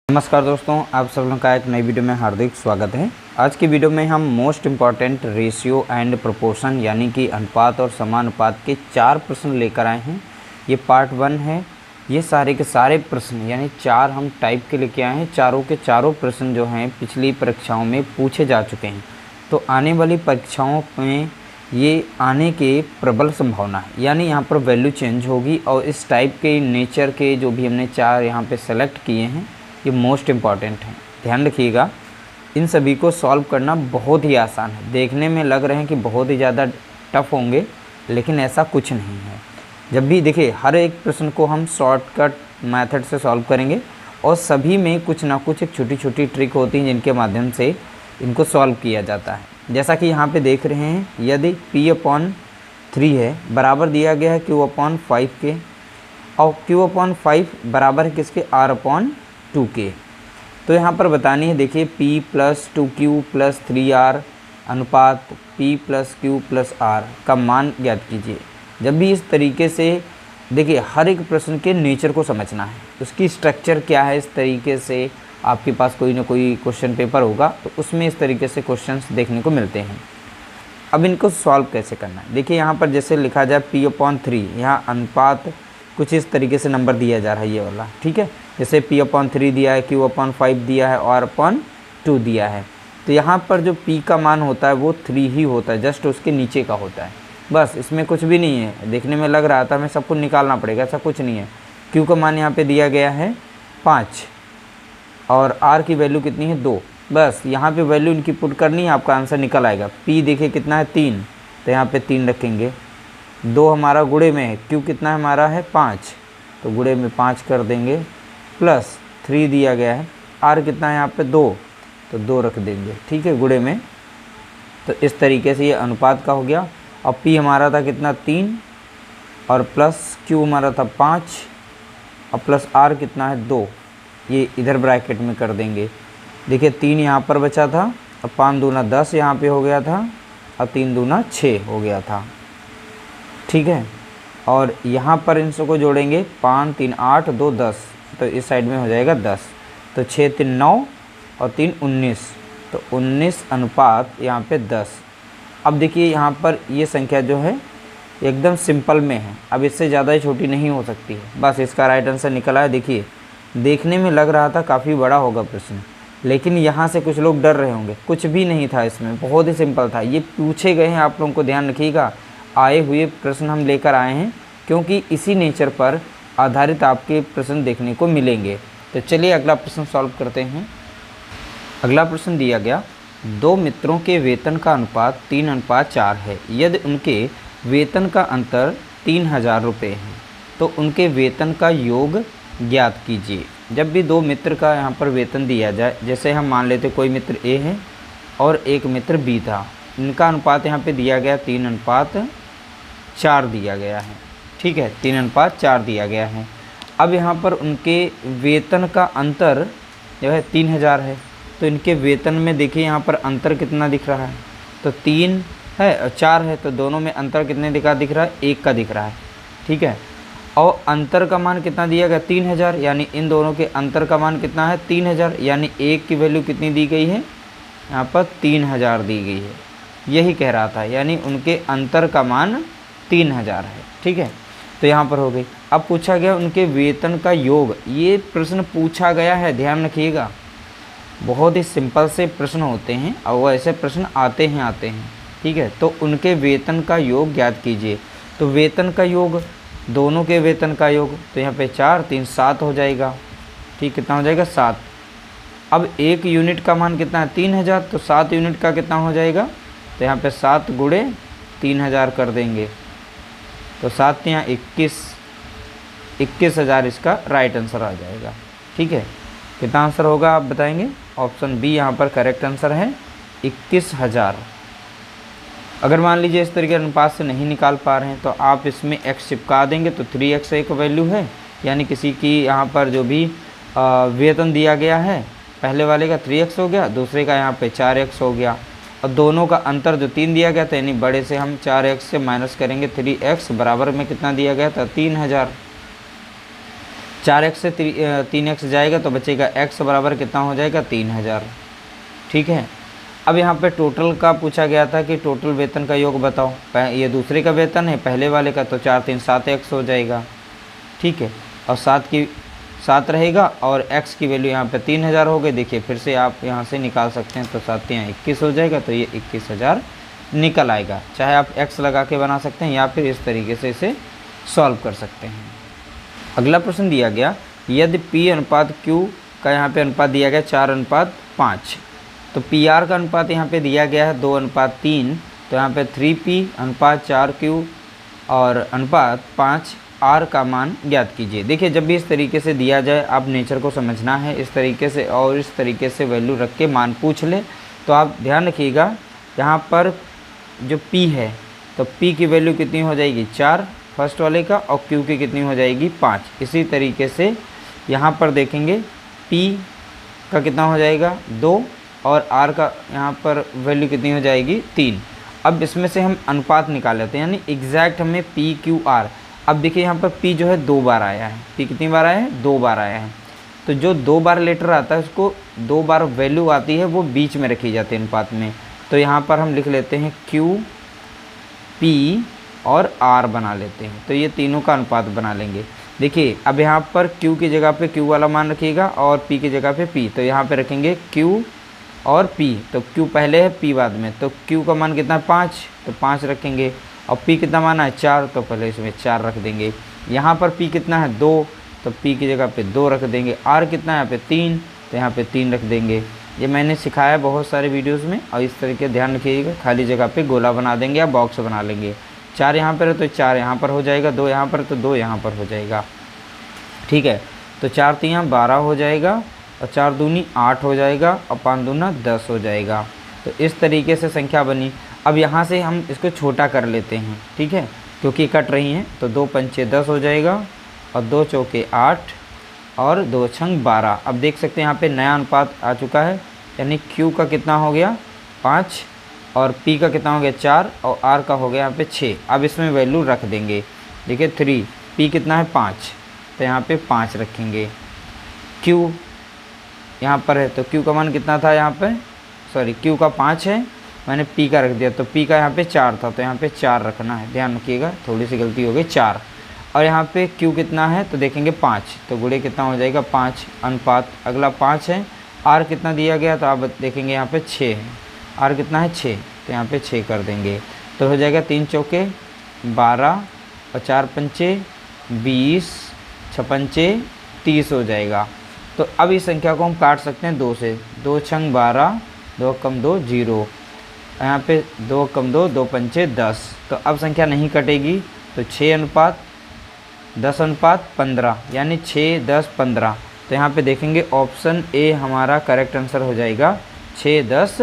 नमस्कार दोस्तों, आप सब लोगों का एक नई वीडियो में हार्दिक स्वागत है। आज की वीडियो में हम most important ratio and proportion यानी कि अनुपात और समानुपात के 4 प्रश्न लेकर आए हैं। ये पार्ट 1 है। ये सारे के सारे प्रश्न यानी 4 हम टाइप के लेके आए हैं। चारों के चारों प्रश्न जो हैं पिछली परीक्षाओं में पूछे जा चुके हैं, तो आने वाली परीक्षाओं में ये आने के प्रबल संभावना है, यानी यहाँ पर वैल्यू चेंज होगी। और इस टाइप के नेचर के जो भी हमने 4 यहाँ पे सेलेक्ट किए हैं ये मोस्ट इम्पॉर्टेंट हैं। ध्यान रखिएगा, इन सभी को सॉल्व करना बहुत ही आसान है। देखने में लग रहे हैं कि बहुत ही ज़्यादा टफ होंगे, लेकिन ऐसा कुछ नहीं है। जब भी देखिए, हर एक प्रश्न को हम शॉर्टकट मेथड से सॉल्व करेंगे और सभी में कुछ ना कुछ एक छोटी छोटी ट्रिक होती है जिनके माध्यम से इनको सॉल्व किया जाता है। जैसा कि यहाँ पे देख रहे हैं, यदि P/3 है बराबर दिया गया है Q/5 के, और Q/5 बराबर है किसके, R/2 के। तो यहाँ पर बतानी है, देखिए P + 2Q + 3R अनुपात P + Q + R का मान ज्ञात कीजिए। जब भी इस तरीके से देखिए, हर एक प्रश्न के नेचर को समझना है, उसकी स्ट्रक्चर क्या है। इस तरीके से आपके पास कोई ना कोई क्वेश्चन पेपर होगा तो उसमें इस तरीके से क्वेश्चंस देखने को मिलते हैं। अब इनको सॉल्व कैसे करना है, देखिए यहाँ पर जैसे लिखा जाए P/3, यहाँ अनुपात कुछ इस तरीके से नंबर दिया जा रहा है ये वाला, ठीक है। जैसे P/3 दिया है, Q/5 दिया है और R/2 दिया है। तो यहाँ पर जो P का मान होता है वो 3 ही होता है, जस्ट उसके नीचे का होता है, बस इसमें कुछ भी नहीं है। देखने में लग रहा था हमें सब कुछ निकालना पड़ेगा, ऐसा कुछ नहीं है। Q का मान यहाँ पे दिया गया है 5 और R की वैल्यू कितनी है 2, बस यहाँ पे वैल्यू इनकी पुट करनी है, आपका आंसर निकल आएगा। P देखिए कितना है 3, तो यहाँ पे 3 रखेंगे। 2 हमारा गुणे में है, Q कितना है हमारा है 5, तो गुणे में 5 कर देंगे, प्लस 3 दिया गया है। R कितना है यहाँ पे 2, तो 2 रख देंगे, ठीक है, गुणे में। तो इस तरीके से ये अनुपात का हो गया। और P हमारा था कितना 3 और प्लस Q हमारा था 5 और प्लस R कितना है 2, ये इधर ब्रैकेट में कर देंगे। देखिए 3 यहाँ पर बचा था और 5 दूना 10 यहाँ पे हो गया था और 3 दूना 6 हो गया था, ठीक है। और यहाँ पर इन सबको जोड़ेंगे, 5 3 8 2 10, तो इस साइड में हो जाएगा 10। तो 6 3 9 और 3 19, तो 19 अनुपात यहाँ पे 10। अब देखिए यहाँ पर ये संख्या जो है एकदम सिंपल में है, अब इससे ज़्यादा ही छोटी नहीं हो सकती है। बस इसका राइट आंसर निकला है। देखिए देखने में लग रहा था काफ़ी बड़ा होगा प्रश्न, लेकिन यहाँ से कुछ लोग डर रहे होंगे, कुछ भी नहीं था इसमें, बहुत ही सिंपल था। ये पूछे गए हैं, आप लोगों को ध्यान रखिएगा, आए हुए प्रश्न हम लेकर आए हैं, क्योंकि इसी नेचर पर आधारित आपके प्रश्न देखने को मिलेंगे। तो चलिए अगला प्रश्न सॉल्व करते हैं। अगला प्रश्न दिया गया, 2 मित्रों के वेतन का अनुपात 3:4 है। यदि उनके वेतन का अंतर 3000 रुपये है तो उनके वेतन का योग ज्ञात कीजिए। जब भी 2 मित्र का यहाँ पर वेतन दिया जाए, जैसे हम मान लेते कोई मित्र A है और एक मित्र B था, इनका अनुपात यहाँ पे दिया गया 3:4 दिया गया है, ठीक है, 3:4 दिया गया है। अब यहाँ पर उनके वेतन का अंतर जो है 3000 है, तो इनके वेतन में देखिए यहाँ पर अंतर कितना दिख रहा है, तो 3 है और 4 है, तो दोनों में अंतर कितने दिख रहा है, 1 का दिख रहा है, ठीक है। और अंतर का मान कितना दिया गया 3000, यानी इन दोनों के अंतर का मान कितना है 3000, यानी 1 की वैल्यू कितनी दी गई है यहाँ पर 3000 दी गई है, यही कह रहा था, यानी उनके अंतर का मान 3000 है, ठीक है। तो यहाँ पर हो गई। अब पूछा गया उनके वेतन का योग, ये प्रश्न पूछा गया है, ध्यान रखिएगा, बहुत ही सिंपल से प्रश्न होते हैं और वो ऐसे प्रश्न आते हैं, ठीक है। तो उनके वेतन का योग ज्ञात कीजिए। तो वेतन का योग, दोनों के वेतन का योग, तो यहाँ पे 4 3 7 हो जाएगा, ठीक, कितना हो जाएगा 7। अब 1 यूनिट का मान कितना है 3000, तो 7 यूनिट का कितना हो जाएगा, तो यहाँ पे 7 गुणे 3000 कर देंगे, तो 7 यहाँ 21,000 इसका राइट आंसर आ जाएगा, ठीक है। कितना आंसर होगा आप बताएंगे, ऑप्शन बी यहाँ पर करेक्ट आंसर है 21,000। अगर मान लीजिए इस तरीके अनुपात से नहीं निकाल पा रहे हैं तो आप इसमें x चिपका देंगे, तो 3x एक वैल्यू है, यानी किसी की यहाँ पर जो भी वेतन दिया गया है, पहले वाले का 3x हो गया, दूसरे का यहाँ पे 4x हो गया, और दोनों का अंतर जो 3 दिया गया था, यानी बड़े से हम 4x से माइनस करेंगे 3x, बराबर में कितना दिया गया था 3000। 4x से 3x जाएगा तो बचेगा x बराबर कितना हो जाएगा 3000। ठीक है। अब यहाँ पे टोटल का पूछा गया था कि टोटल वेतन का योग बताओ। ये दूसरे का वेतन है, पहले वाले का, तो 4 3 7x हो जाएगा। ठीक है। और 7 रहेगा और x की वैल्यू यहाँ पे 3000 हो गई। देखिए फिर से आप यहाँ से निकाल सकते हैं, तो 7 यहाँ 21 हो जाएगा, तो ये 21000 निकल आएगा। चाहे आप x लगा के बना सकते हैं या फिर इस तरीके से इसे सॉल्व कर सकते हैं। अगला प्रश्न दिया गया, यदि P अनुपात Q का यहाँ पे अनुपात दिया गया 4:5, तो PR का अनुपात यहाँ पे दिया गया है 2:3, तो यहाँ पे 3P अनुपात 4Q और अनुपात 5R का मान ज्ञात कीजिए। देखिए जब भी इस तरीके से दिया जाए, आप नेचर को समझना है इस तरीके से, और इस तरीके से वैल्यू रख के मान पूछ ले तो आप ध्यान रखिएगा, यहाँ पर जो P है तो P की वैल्यू कितनी हो जाएगी 4 फर्स्ट वाले का, और Q की कितनी हो जाएगी 5। इसी तरीके से यहाँ पर देखेंगे P का कितना हो जाएगा 2 और R का यहाँ पर वैल्यू कितनी हो जाएगी 3। अब इसमें से हम अनुपात निकाल लेते हैं, यानी एग्जैक्ट हमें PQR। अब देखिए यहाँ पर P जो है 2 बार आया है, P कितनी बार आया है 2 बार आया है, तो जो 2 बार लेटर आता है उसको 2 बार वैल्यू आती है वो बीच में रखी जाती है अनुपात में। तो यहाँ पर हम लिख लेते हैं Q P और R बना लेते हैं, तो ये तीनों का अनुपात बना लेंगे। देखिए अब यहाँ पर Q की जगह पे Q वाला मान रखिएगा और P की जगह पे P, तो यहाँ पे रखेंगे Q और P, तो Q पहले है P बाद में, तो Q का मान कितना है 5, तो 5 रखेंगे, और P कितना माना है 4, तो पहले इसमें 4 रख देंगे। यहाँ पर P कितना है 2, तो P की जगह पे 2 रख देंगे। R कितना है यहाँ पे 3, तो यहाँ पे 3 रख देंगे। ये मैंने सिखाया है बहुत सारे वीडियोस में, और इस तरीके ध्यान रखिएगा, खाली जगह पे गोला बना देंगे या बॉक्स बना लेंगे। 4 यहाँ पर है तो 4 यहाँ पर हो जाएगा, 2 यहाँ पर तो 2 यहाँ पर हो जाएगा। ठीक है, तो 4 3 12 हो जाएगा, और 4 दूनी 8 हो जाएगा, और 5 दूना 10 हो जाएगा। तो इस तरीके से संख्या बनी। अब यहाँ से हम इसको छोटा कर लेते हैं, ठीक है, क्योंकि कट रही हैं, तो 2 पंचे 10 हो जाएगा, और 2 चौके 8 और 2 छंग 12। अब देख सकते हैं यहाँ पे नया अनुपात आ चुका है, यानी Q का कितना हो गया 5 और P का कितना हो गया 4 और R का हो गया यहाँ पे 6। अब इसमें वैल्यू रख देंगे। देखिए 3, P कितना है 5, तो यहाँ पे 5 रखेंगे। Q यहाँ पर है तो Q का मान कितना था यहाँ पे, सॉरी Q का 5 है, मैंने P का रख दिया, तो P का यहाँ पे 4 था, तो यहाँ पे 4 रखना है। ध्यान रखिएगा, थोड़ी सी गलती हो गई 4। और यहाँ पे Q कितना है तो देखेंगे 5, तो गुणे कितना हो जाएगा 5, अनुपात अगला 5 है। R कितना दिया गया तो आप देखेंगे यहाँ पे 6 है, R कितना है 6, तो यहाँ पे 6 कर देंगे, तो हो जाएगा 3 चौके 12 और 4 पंचे 20, 6 पंचे 30 हो जाएगा। तो अब इस संख्या को हम काट सकते हैं 2 से, 2 छंग 12, 2 कम 2 0, यहाँ पे 2 कम 2, 2 पंचे 10। तो अब संख्या नहीं कटेगी, तो 6 अनुपात 10 अनुपात 15, यानी 6 10 15। तो यहाँ पे देखेंगे ऑप्शन ए हमारा करेक्ट आंसर हो जाएगा 6 10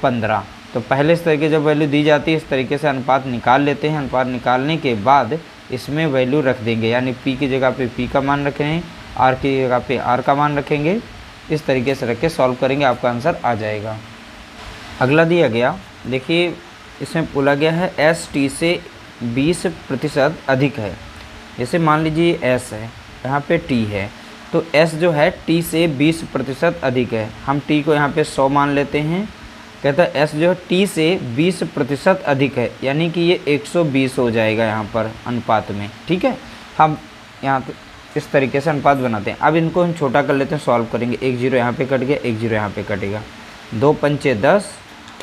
15। तो पहले इस तरीके जब वैल्यू दी जाती है इस तरीके से अनुपात निकाल लेते हैं। अनुपात निकालने के बाद इसमें वैल्यू रख देंगे, यानी P की जगह पे P का मान रखेंगे, R की जगह पे R का मान रखेंगे। इस तरीके से रख के सॉल्व करेंगे, आपका आंसर आ जाएगा। अगला दिया गया, देखिए इसमें बोला गया है ST से 20% अधिक है। जैसे मान लीजिए S है, यहाँ पे T है, तो S जो है T से 20% अधिक है। हम T को यहाँ पे 100 मान लेते हैं। कहता है S जो है T से 20% अधिक है, यानी कि ये 120 हो जाएगा यहाँ पर अनुपात में। ठीक है, हम यहाँ इस तरीके से अनुपात बनाते हैं। अब इनको हम छोटा कर लेते हैं, सॉल्व करेंगे। 1 0 यहाँ पे कट गया, 1 0 यहाँ पे कटेगा, 2 पंचे 10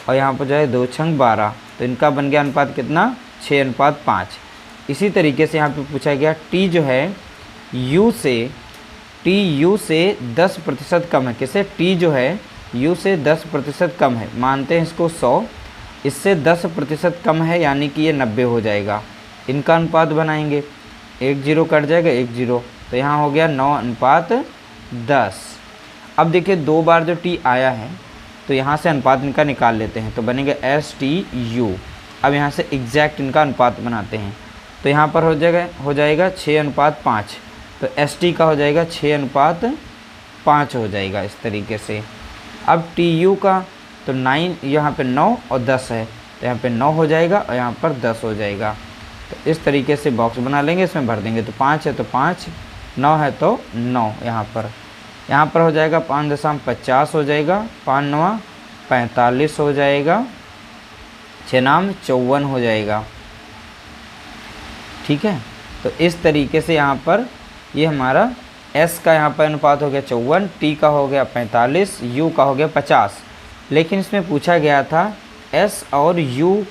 और यहाँ पर जाए 2 छंग 12, तो इनका बन गया अनुपात कितना 6 अनुपात 5। इसी तरीके से यहाँ पे पूछा गया T जो है U से 10% कम है। किसे, T जो है U से 10% कम है, मानते हैं इसको 100, इससे 10% कम है, यानी कि ये 90 हो जाएगा। इनका अनुपात बनाएंगे, 1 0 कट जाएगा 1 0, तो यहाँ हो गया 9 अनुपात 10। अब देखिए 2 बार जो T आया है तो यहाँ से अनुपात इनका निकाल लेते हैं, तो बनेगा STU। अब यहाँ से एग्जैक्ट इनका अनुपात बनाते हैं, तो यहाँ पर हो जाएगा 6 अनुपात 5, तो ST का हो जाएगा 6 अनुपात 5 हो जाएगा इस तरीके से। अब TU का तो 9, यहाँ पे 9 और 10 है, तो यहाँ पे 9 हो जाएगा और यहाँ पर 10 हो जाएगा। तो इस तरीके से बॉक्स बना लेंगे, इसमें भर देंगे, तो 5 है तो 5, 9 है तो 9 यहाँ पर हो जाएगा 5.50 हो जाएगा, 5 9 45 हो जाएगा, 6 नाम 54 हो जाएगा। ठीक है, तो इस तरीके से यहाँ पर ये हमारा S का यहाँ पर अनुपात हो गया 54, T का हो गया 45, U का हो गया 50। लेकिन इसमें पूछा गया था S और U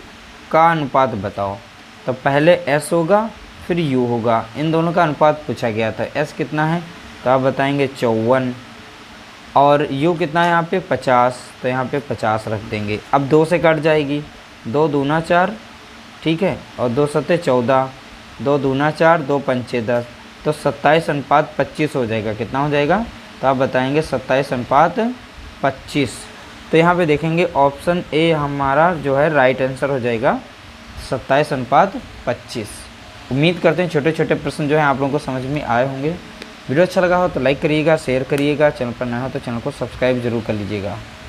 का अनुपात बताओ, तो पहले S होगा फिर U होगा, इन दोनों का अनुपात पूछा गया था। S कितना है तो आप बताएंगे 54, और U कितना है यहाँ पे 50, तो यहाँ पे 50 रख देंगे। अब 2 से कट जाएगी, 2 दूना 4, ठीक है, और 2 सत्ते 14, 2 दूना 4, 2 पंचे 10, तो 27:25 हो जाएगा। कितना हो जाएगा तो आप बताएंगे 27:25। तो यहाँ पे देखेंगे ऑप्शन ए हमारा जो है राइट आंसर हो जाएगा 27:25। उम्मीद करते हैं छोटे छोटे प्रश्न जो हैं आप लोगों को समझ में आए होंगे। वीडियो अच्छा लगा हो तो लाइक करिएगा, शेयर करिएगा, चैनल पर नया हो तो चैनल को सब्सक्राइब जरूर कर लीजिएगा।